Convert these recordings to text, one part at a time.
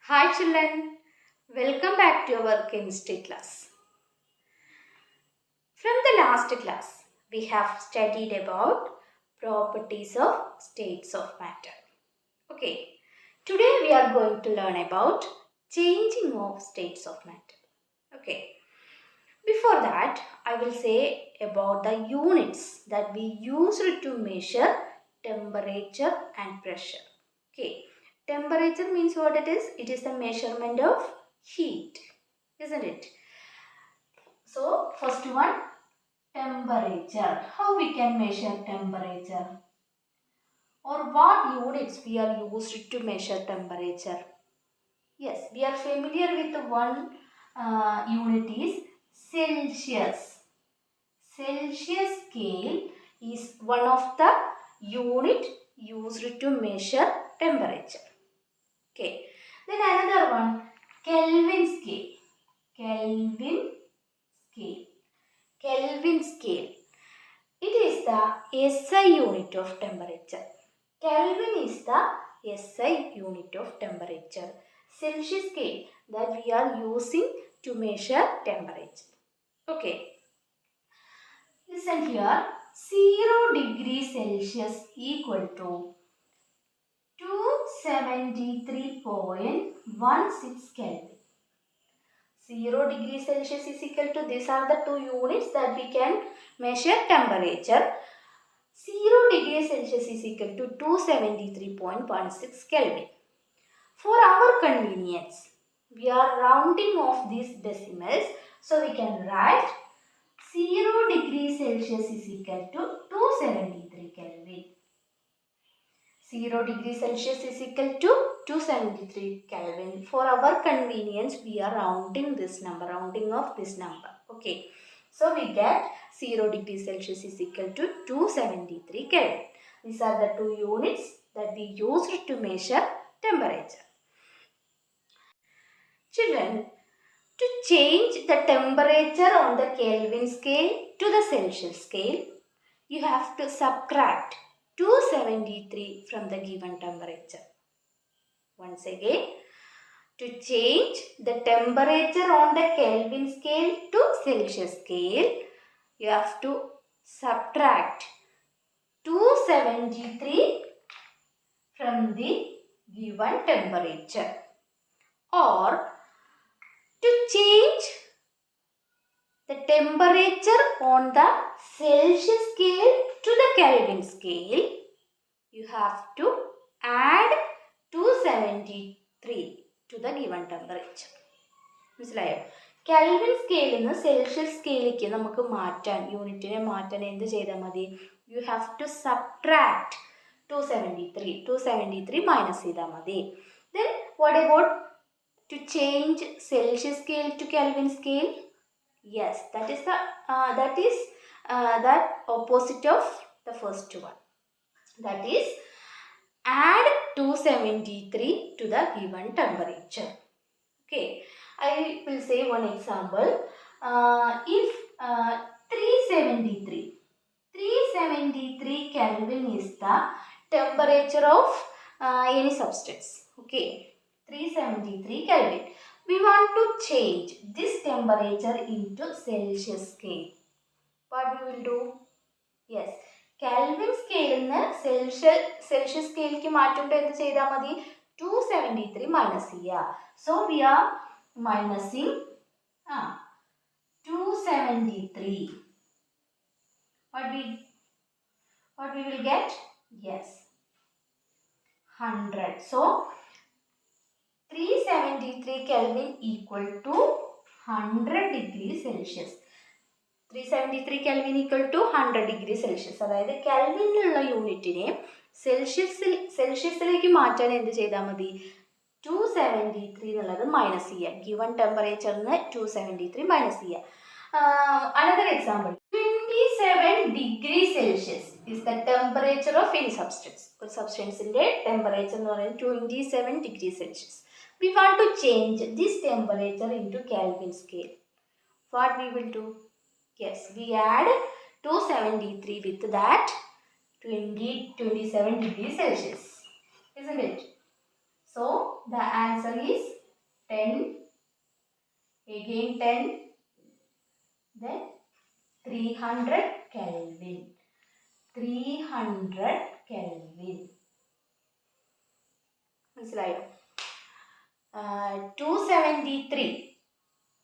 Hi children, welcome back to our chemistry class. From the last class, we have studied about properties of states of matter. Okay, today we are going to learn about changing of states of matter. Okay, before that, I will say about the units that we use to measure temperature and pressure. Okay, temperature means what it is? It is the measurement of heat, isn't it? So, first one, temperature. How we can measure temperature? Or what units we are used to measure temperature? Yes, we are familiar with the one unit is Celsius. Celsius scale is one of the unit used to measure temperature. Okay. Then another one, Kelvin scale. Kelvin scale. Kelvin scale. It is the SI unit of temperature. Kelvin is the SI unit of temperature. Celsius scale that we are using to measure temperature. Okay. Listen here. 0 degree Celsius equal to 273.16 Kelvin. 0 degree Celsius is equal to, these are the two units that we can measure temperature. 0 degree Celsius is equal to 273.16 Kelvin. For our convenience, we are rounding off these decimals. So we can write 0 degree Celsius is equal to 273 Kelvin. 0 degree Celsius is equal to 273 Kelvin. For our convenience, we are rounding this number, rounding off this number. Okay. So we get 0 degree Celsius is equal to 273 Kelvin. These are the two units that we used to measure temperature. Children, to change the temperature on the Kelvin scale to the Celsius scale, you have to subtract 273 from the given temperature. Once again, to change the temperature on the Kelvin scale to Celsius scale, you have to subtract 273 from the given temperature. Or to change the temperature on the Celsius scale to the Kelvin scale, you have to add 273 to the given temperature. മനസ്സിലായോ? Kelvin സ്കെയിലിൽ നിന്ന് Celsius സ്കെയിലേക്ക് നമുക്ക് മാറ്റാൻ, യൂണിറ്റിനെ മാറ്റാൻ എന്ത് ചെയ്താൽ മതി? You have to subtract 273 minus ചെയ്താൽ മതി. Then what about to change Celsius scale to Kelvin scale? Yes, that is the opposite of the first one. That is, add 273 to the given temperature. Okay, I will say one example. If 373 Kelvin is the temperature of any substance. Okay, 373 Kelvin. We want to change this temperature into Celsius scale. What we will do? Yes, Kelvin scale നിന്ന് Celsius scale ക്ക് മാറ്റുമ്പോൾ എന്ത് ചെയ്താൽ മതി? 273 minus ചെയ്യുക. So we are minusing 273. What we will get? Yes, 100. So 373 Kelvin equal to 100 degrees Celsius. 373 Kelvin equal to 100 degree Celsius. അതായത് കെൽവിനിലുള്ള യൂണിറ്റിനെ സെൽഷ്യസിലേക്ക് മാറ്റാൻ എന്ത് ചെയ്താൽ മതി? 273 എന്നുള്ളത് മൈനസ് ചെയ്യുക. ഗിവൺ ടെമ്പറേച്ചറിന് 273 മൈനസ് ചെയ്യുക. Another example. 27 degree Celsius is the temperature of any substance. ഒരു സബ്സ്റ്റൻസിന്റെ temperature എന്ന് പറയുന്നത് 27 degree Celsius. We want to change this temperature into Kelvin scale. What we will do? Yes, we add 273 with that 27 degrees Celsius. Isn't it? So, the answer is 10, again 10, then 300 Kelvin. 300 Kelvin. മനസ്സിലായോ? 273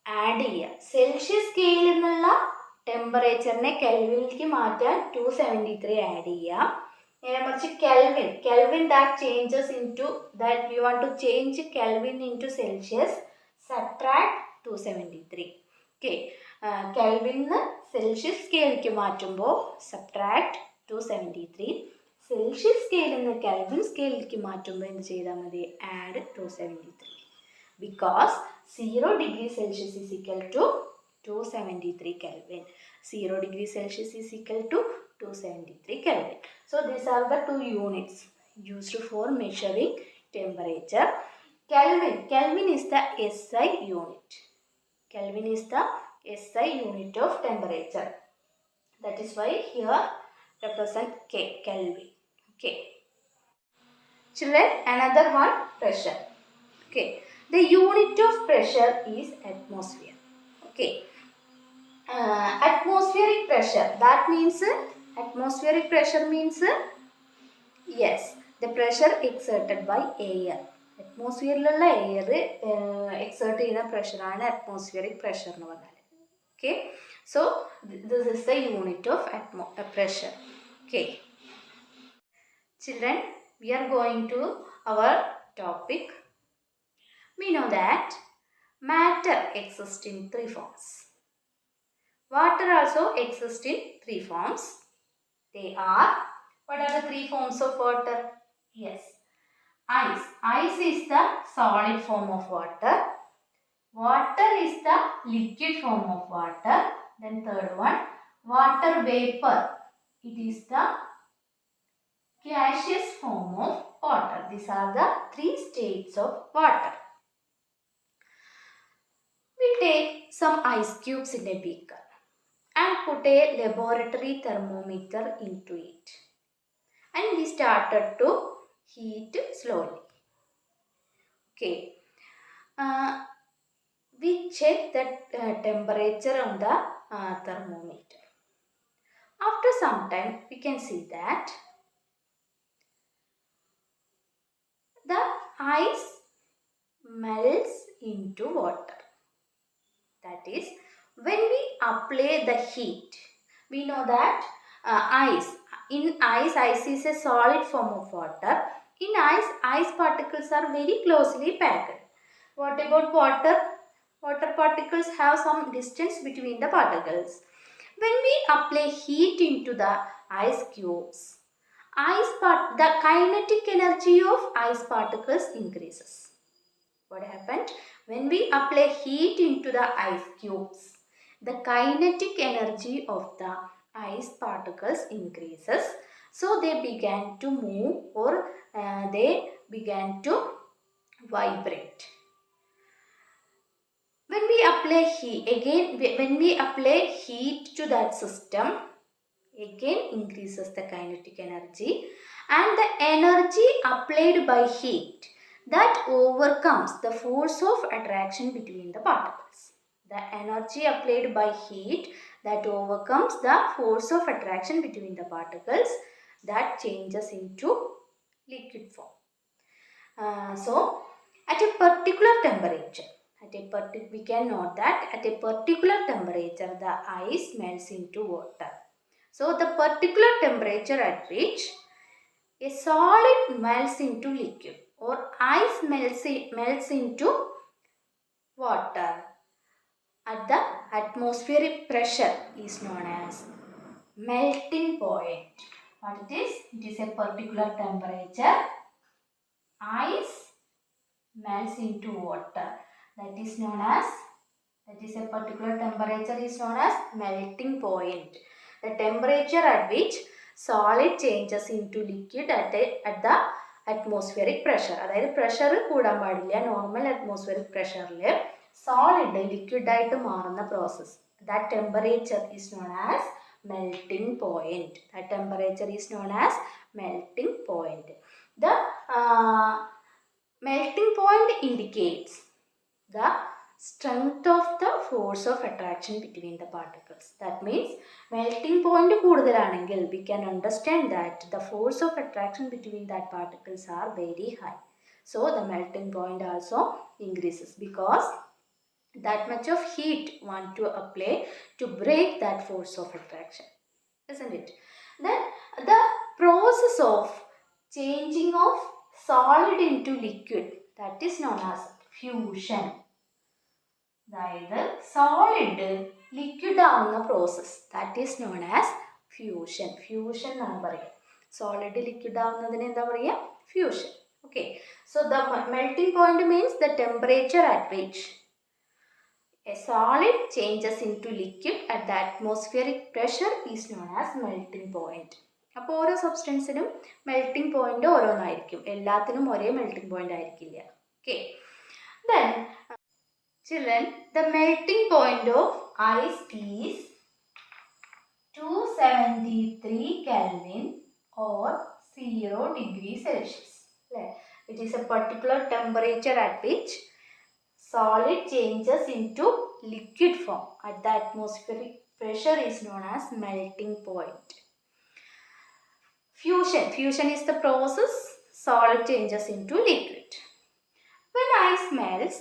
add ചെയ്യുക. Celsius സ്കെയിലിൽ നിന്നുള്ള ടെമ്പറേച്ചറിനെ കെൽവിനിലേക്ക് മാറ്റാൻ 273 add ചെയ്യുക. നേരെ മറിച്ച് kelvin that changes into that you want to change kelvin into Celsius, subtract 273. Okay, കെൽവിന്ന് Celsius സ്കെയിലേക്ക് മാറ്റുമ്പോൾ സബ്ട്രാക്ട് 273. സെൽഷ്യസ് സ്കെയിലിൽ നിന്ന് കെൽവിൻ സ്കെയിലിലേക്ക് മാറ്റുമ്പോൾ എന്ത് ചെയ്താൽ മതി? Add 273. Because 0 degree Celsius is equal to 273 Kelvin. 0 degree Celsius is equal to 273 Kelvin. So these are the two units used for measuring temperature. Kelvin is the SI unit. Kelvin is the SI unit of temperature. That is why here represent K, Kelvin. Okay. Children, another one, pressure. Okay. The unit of pressure is atmosphere. Okay. Atmospheric pressure. That means atmospheric pressure means yes, the pressure exerted by air. അറ്റ്മോസ്ഫിയറിലുള്ള air exert ചെയ്യുന്ന പ്രഷറാണ് atmospheric pressure എന്ന് പറഞ്ഞാൽ. Okay, so this is the unit of pressure. Okay children, we are going to our topic. We know that matter exists in three forms. Water also exists in three forms. They are, what are the three forms of water? Yes, ice. Ice is the solid form of water. Water is the liquid form of water. Then third one, water vapor. It is the gaseous form of water. These are the three states of water. We take some ice cubes in a beaker and put a laboratory thermometer into it, and we started to heat slowly. Okay, we check the temperature on the thermometer. After some time, we can see that the ice melts into water. That is, when we apply the heat, we know that ice is a solid form of water. In ice particles are very closely packed. What about water? Water particles have some distance between the particles. When we apply heat into the ice cubes, the kinetic energy of ice particles increases. What happened? When we apply heat into the ice cubes, the kinetic energy of the ice particles increases. So they began to move, or they began to vibrate. When we apply heat to that system, again increases the kinetic energy, and the energy applied by heat that overcomes the force of attraction between the particles. The energy applied by heat that overcomes the force of attraction between the particles, that changes into liquid form. So at a particular temperature, we can note that at a particular temperature the ice melts into water. So the particular temperature at which a solid melts into liquid, or ice melts into water at the atmospheric pressure, is known as melting point. What it is? It is a particular temperature. Ice melts into water. That is a particular temperature is known as melting point. The temperature at which solid changes into liquid at the atmospheric pressure. അതായത് pressure കൂടാൻ പാടില്ല. Normal atmospheric പ്രഷറിൽ solid liquid ആയിട്ട് മാറുന്ന process, that temperature is known as melting point. That temperature is known as melting point. The melting point indicates the strength of the force of attraction between the particles. That means melting point കൂടുതലാണെങ്കിൽ we can understand that the force of attraction between that particles are very high. So the melting point also increases because that much of heat want to apply to break that force of attraction, isn't it? Then the process of changing of solid into liquid, that is known as fusion. അതായത് solid liquid ആവുന്ന process, that is known as fusion. Fusion എന്നാണ് പറയുക. Solid liquid ആവുന്നതിന് എന്താ പറയുക? Fusion. Okay, so the melting point means the temperature at which a solid changes into liquid at the atmospheric pressure is known as melting point. അപ്പോൾ ഓരോ സബ്സ്റ്റൻസിനും melting point ഓരോന്നായിരിക്കും, എല്ലാത്തിനും ഒരേ melting point ആയിരിക്കില്ല. Okay, then children, the melting point of ice is 273 Kelvin or 0 degrees Celsius. It is a particular temperature at which solid changes into liquid form at the atmospheric pressure is known as melting point. Fusion is the process solid changes into liquid. When ice melts,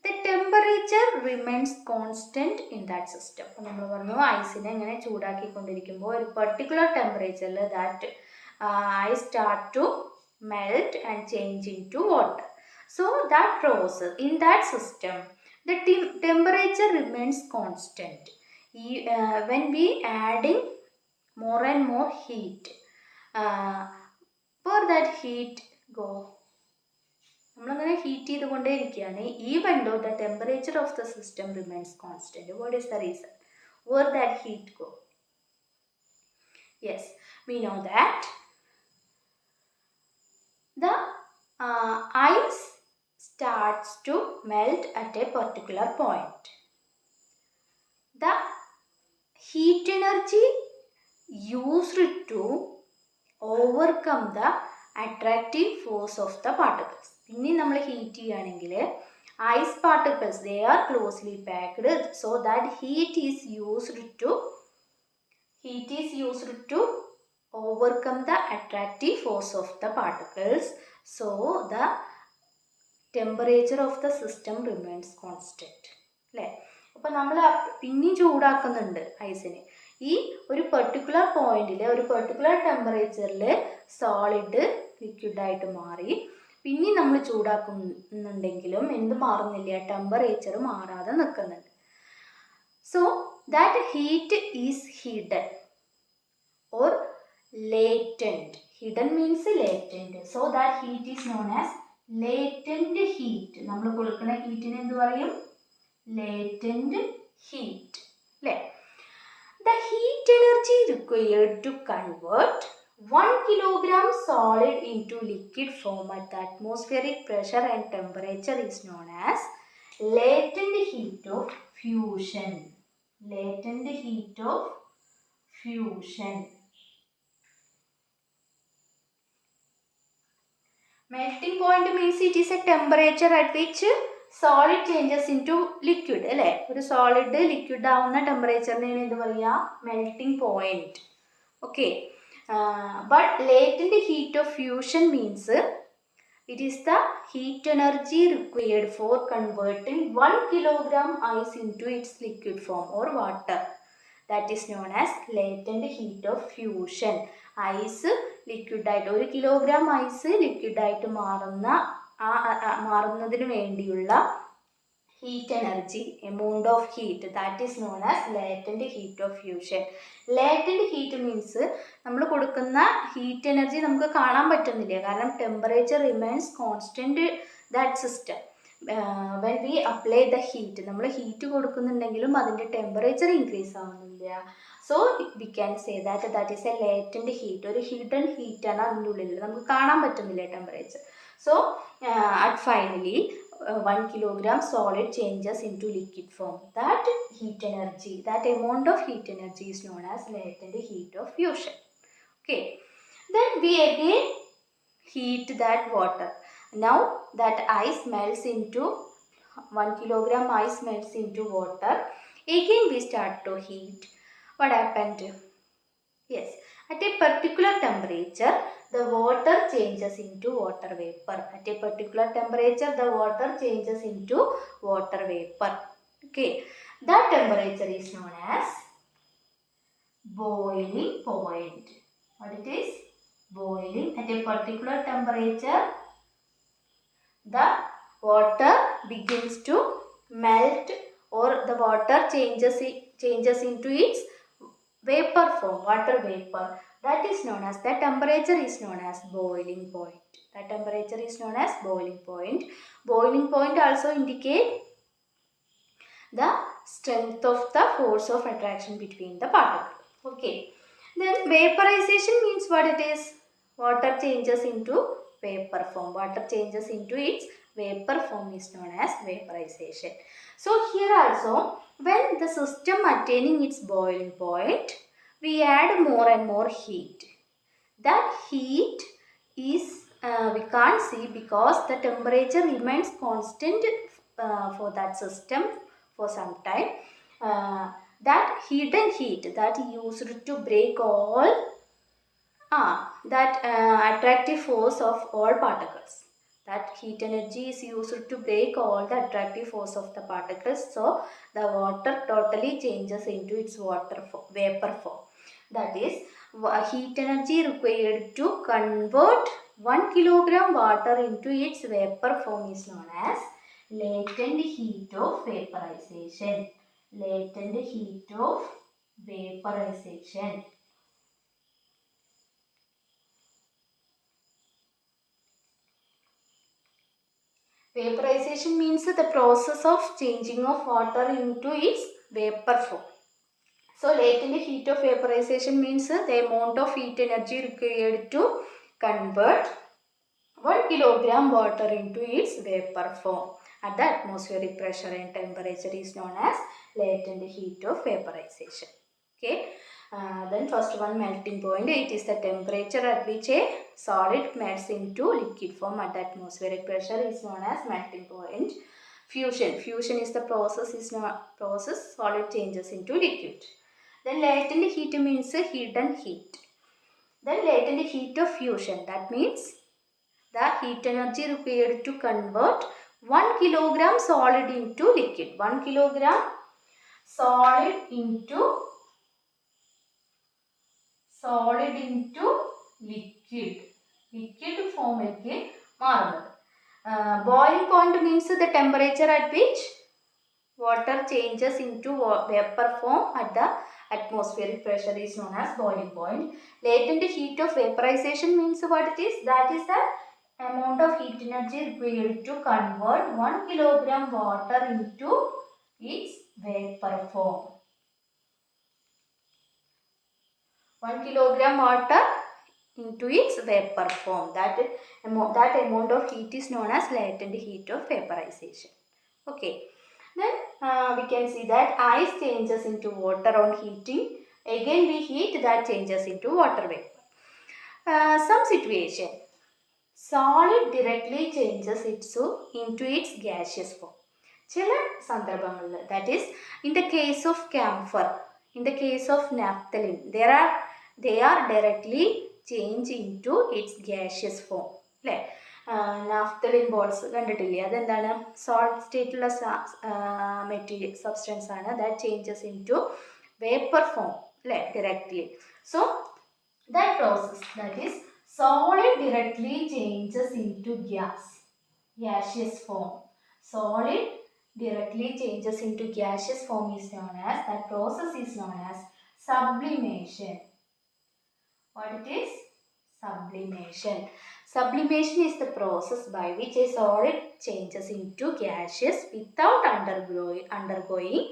the temperature remains constant in that system. നമ്മൾ പറഞ്ഞു ഐസിനെ ഇങ്ങനെ ചൂടാക്കിക്കൊണ്ടിരിക്കുമ്പോൾ ഒരു particular ടെമ്പറേച്ചറിൽ that ice start to melt and change into water. So that process, in that system, the temperature remains constant. When we adding more and more heat, for that heat go, നമ്മളങ്ങനെ heat ചെയ്തുകൊണ്ടേ ഇരിക്കുകയാണ്. Even though the temperature of the system remains constant. What is the reason? Where that heat go? Yes, we know that the ice starts to melt at a particular point. The heat energy used to overcome the attractive force of the particles. ഇനി നമ്മൾ heat ചെയ്യുകയാണെങ്കിൽ ice particles they are closely packed, so that heat is used to overcome the attractive force of the particles, so the temperature of the system remains constant. അല്ലേ? അപ്പോൾ നമ്മൾ പിന്നെയും ചൂടാക്കുന്നുണ്ട് ഐസിനെ. ഈ ഒരു particular പോയിന്റിൽ ഒരു പെർട്ടിക്കുലർ ടെമ്പറേച്ചറിൽ സോളിഡ് ലിക്വിഡായിട്ട് മാറി പിന്നെയും നമ്മൾ ചൂടാക്കുന്നുണ്ടെങ്കിലും എന്ത് മാറുന്നില്ല? ടെമ്പറേച്ചർ മാറാതെ നിൽക്കുന്നുണ്ട്. So that heat is hidden or latent. Hidden means latent. So that heat is known as latent heat. നമ്മൾ കൊടുക്കുന്ന ഹീറ്റിനെ എന്ത് പറയും? latent heat. അല്ലേ? The heat energy required to convert 1 kilogram solid into liquid form at the atmospheric pressure and temperature is known as latent heat of fusion. Latent heat of fusion. Melting point means it is a temperature at which solid changes into liquid. അല്ലേ? ഒരു solid liquid ആവുന്ന ടെമ്പറേച്ചറിനെയാണ് എന്ത് പറയുക? Melting point. Okay, but latent heat of fusion means it is the heat energy required for converting 1 kilogram ice into its liquid form or water. That is known as latent heat of fusion. Ice ലിക്വിഡായിട്ട് 1 kilogram ice ലിക്വിഡായിട്ട് മാറുന്നതിന് വേണ്ടിയുള്ള heat energy, amount of heat, that is known as latent heat of fusion. Latent heat means നമ്മൾ കൊടുക്കുന്ന heat energy നമുക്ക് കാണാൻ പറ്റുന്നില്ല, കാരണം temperature remains constant that system. When we apply the heat, നമ്മൾ ഹീറ്റ് കൊടുക്കുന്നുണ്ടെങ്കിലും അതിൻ്റെ ടെമ്പറേച്ചർ ഇൻക്രീസ് ആവുന്നില്ല. So we can say that is A latent heat. ഒരു ഹിഡൻ ഹീറ്റാണ് അതിൻ്റെ ഉള്ളിൽ, നമുക്ക് കാണാൻ പറ്റുന്നില്ല temperature. So at finally 1 kilogram solid changes into liquid form. That heat energy, that amount of heat energy is known as latent heat of fusion. Okay, then we again heat that water. Now that ice melts into 1 kilogram ice melts into water. Again we start to heat. What happened? Yes, at a particular temperature, the water changes into water vapor. At a particular temperature, the water changes into water vapor. Okay, that temperature is known as boiling point. What it is? Boiling. At a particular temperature, the water begins to melt, or the water changes into its vapor form, water vapor. That is known as, the temperature is known as boiling point. That temperature is known as boiling point. Boiling point also indicate the strength of the force of attraction between the particles. Okay. Then vaporization means what it is? Water changes into vapor form. Water changes into its vapor form is known as vaporization. So here also, when the system attaining its boiling point, we add more and more heat. That heat is we can't see because the temperature remains constant for that system for some time. That hidden heat that used to break all that attractive force of all particles. That heat energy is used to break all the attractive force of the particles. So the water totally changes into its vapor form. That is, heat energy required to convert 1 kilogram water into its vapor form is known as latent heat of vaporization. Latent heat of vaporization. Vaporization means the process of changing of water into its vapor form. So latent heat of vaporization means the amount of heat energy required to convert 1 kilogram water into its vapor form at the atmospheric pressure and temperature is known as latent heat of vaporization. Okay. Then first one, melting point. It is the temperature at which a solid melts into liquid form at the atmospheric pressure is known as melting point. Fusion. Fusion is the process solid changes into liquid. Then latent heat means hidden heat. Then latent heat of fusion. That means the heat energy required to convert 1 kilogram solid into liquid. 1 kilogram solid into liquid ഫോമിലേക്ക് മാറുന്നത്. Boiling point means the temperature at which water changes into vapor form at the atmospheric pressure is known as boiling point. Latent heat of vaporization means what it is? That is the amount of heat energy required to convert 1 kilogram water into its vapor form. 1 kilogram water into its vapor form. That amount of heat is known as latent heat of vaporization. Okay. Then we can see that ice changes into water on heating. Again we heat, that changes into water vapor. Some situation, solid directly changes into its gaseous form. ചില സന്ദർഭങ്ങളിൽ, that is in the case of camphor, in the case of naphthalene, they are directly changed into its gaseous form. അല്ലേ? Naphthalene balls കണ്ടിട്ടില്ലേ? അതെന്താണ്? Solid സ്റ്റേറ്റുള്ള material substance ആണ്. That changes into vapour form, അല്ലേ? Directly. So that process, that is solid directly changes into gaseous form. Solid directly changes into gaseous form is known as, that process is known as sublimation. What it is? Sublimation. Sublimation is the process by which a solid changes into gaseous without undergoing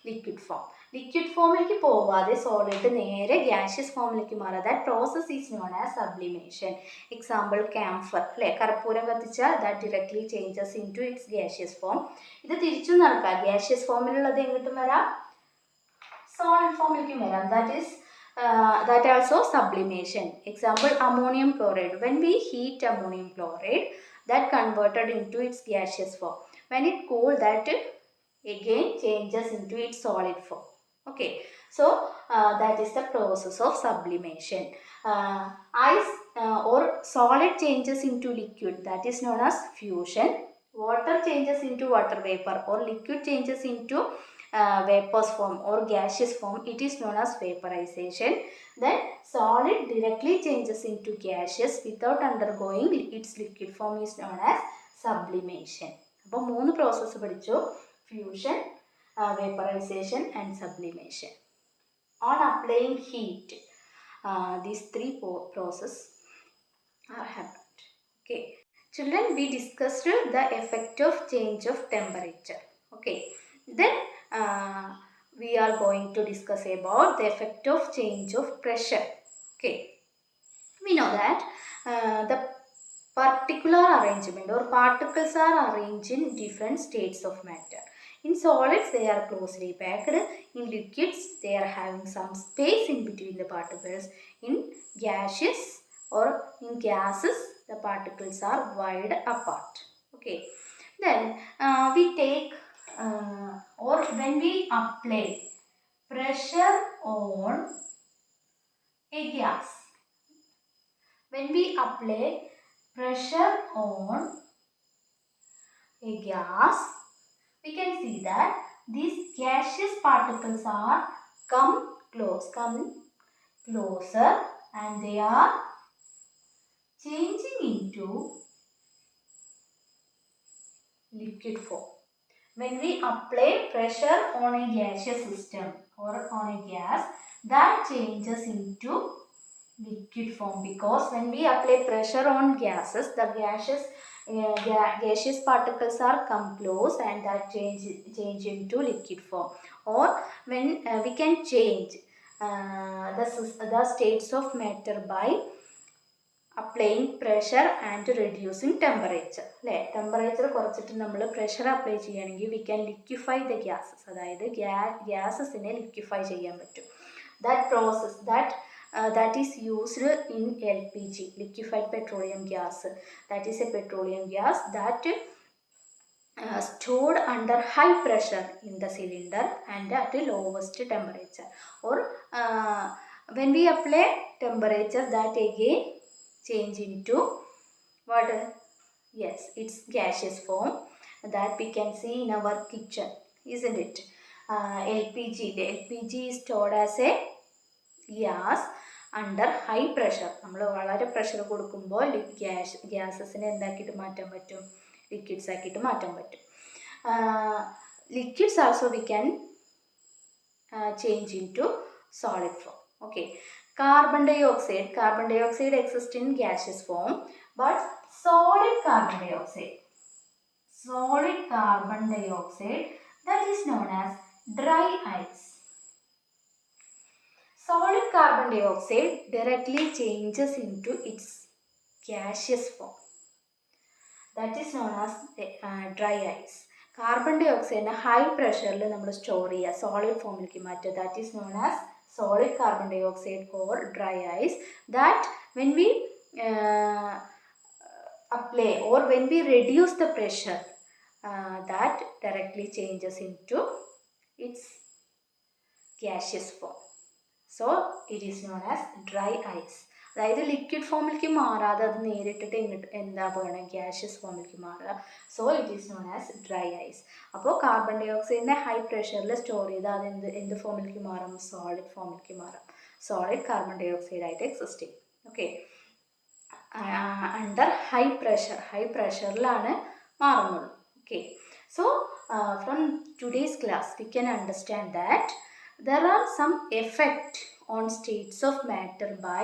liquid form. Liquid ഫോമിലേക്ക് പോവാതെ solid നേരെ gaseous ഫോമിലേക്ക് മാറുക. That process is known as sublimation. Example, camphor, അല്ലേ? കർപ്പൂരം കത്തിച്ചാൽ that directly changes into its gaseous form. ഇത് തിരിച്ചു നടക്കുക. gaseous ഫോമിലുള്ളത് എങ്ങോട്ടും വരാം? solid ഫോമിലേക്കും വരാം. That also sublimation. Example, ammonium chloride. When we heat ammonium chloride, that converted into its gaseous form. When it cool, that again changes into its solid form. Okay, so that is the process of sublimation. Ice or solid changes into liquid, that is known as fusion. Water changes into water vapor, or liquid changes into vapors form or gaseous form, it is known as vaporization. Then solid directly changes into gaseous without undergoing its liquid form is known as sublimation. അപ്പോൾ 3 process പഠിച്ചു: fusion, vaporization and sublimation. On applying heat, these 3 processes are happened. Okay, children, we discussed the effect of change of temperature. Okay, then we are going to discuss about the effect of change of pressure. Okay, we know that the particular arrangement or particles are arranged in different states of matter. In solids, they are closely packed. In liquids, they are having some space in between the particles. In gaseous or in gases, the particles are wide apart. Okay, then we take or when we apply pressure on a gas, when we apply pressure on a gas, we can see that these gaseous particles are come closer and they are changing into liquid form. When we apply pressure on a gaseous system or on a gas, that changes into liquid form, because when we apply pressure on gases, the gaseous particles are come close and that change into liquid form. Or when we can change the states of matter by applying pressure and reducing temperature. Temperature കുറച്ചിട്ട് നമ്മൾ pressure apply ചെയ്യുകയാണെങ്കിൽ we can liquefy the gases. അതായത് gasesനെ liquefy ചെയ്യാൻ പറ്റും. That process that is used in LPG, liquefied petroleum gas. That is a petroleum gas that stored under high pressure in the cylinder and at the lowest temperature. Or when we apply temperature, that again change into what? Yes, it's gaseous form that we can see in our kitchen, isn't it? LPG. The LPG is stored as a gas under high pressure. നമ്മൾ വളരെ pressure കൊടുക്കുമ്പോൾ ഗ്യാസസിനെ എന്താക്കിയിട്ട് മാറ്റാൻ പറ്റും? Liquids ആക്കിയിട്ട് മാറ്റാൻ പറ്റും. Liquids also we can change into solid form. Okay. Carbon dioxide exists in gaseous form, but solid carbon dioxide, that is known as dry ice. Solid carbon dioxide directly changes into its gaseous form, that is known as dry ice. Carbon dioxide high pressure il nammal store cheya solid form ilekku maatta, that is known as solid carbon dioxide or dry ice. That when we apply or when we reduce the pressure, that directly changes into its gaseous form. So it is known as dry ice. അതായത് liquid ഫോമിലേക്ക് മാറാതെ അത് നേരിട്ടിട്ട് എന്താ പോകണം? Gaseous ഫോമിലേക്ക് മാറുക. So it is known as dry ice. അപ്പോൾ കാർബൺ ഡൈ ഓക്സൈഡിനെ ഹൈ പ്രഷറിൽ സ്റ്റോർ ചെയ്താൽ അത് എന്ത് ഫോമിലേക്ക് മാറും? സോളിഡ് ഫോമിലേക്ക് മാറും. സോളിഡ് കാർബൺ ഡൈ ഓക്സൈഡ് ആയിട്ട് എക്സിസ്റ്റ് ചെയ്യും. ഓക്കെ, അണ്ടർ ഹൈ പ്രഷറിലാണ് മാറുന്നുള്ളൂ. Okay, so from today's class we can understand that there are some effect on states of matter by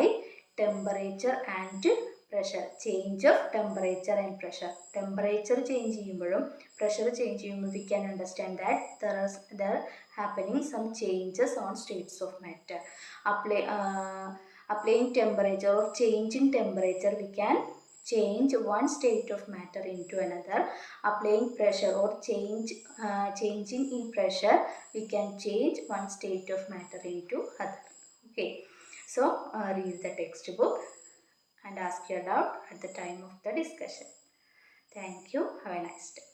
temperature and pressure. Change of temperature and pressure. Temperature change ചെയ്യുമ്പോഴും pressure change ചെയ്യുമ്പോൾ we can understand that there are happening some changes on states of matter. Applying temperature or changing temperature, we can change one state of matter into another. Applying pressure or changing in pressure, we can change one state of matter into other. Okay, so read the textbook and ask your doubt at the time of the discussion. Thank you. Have a nice day.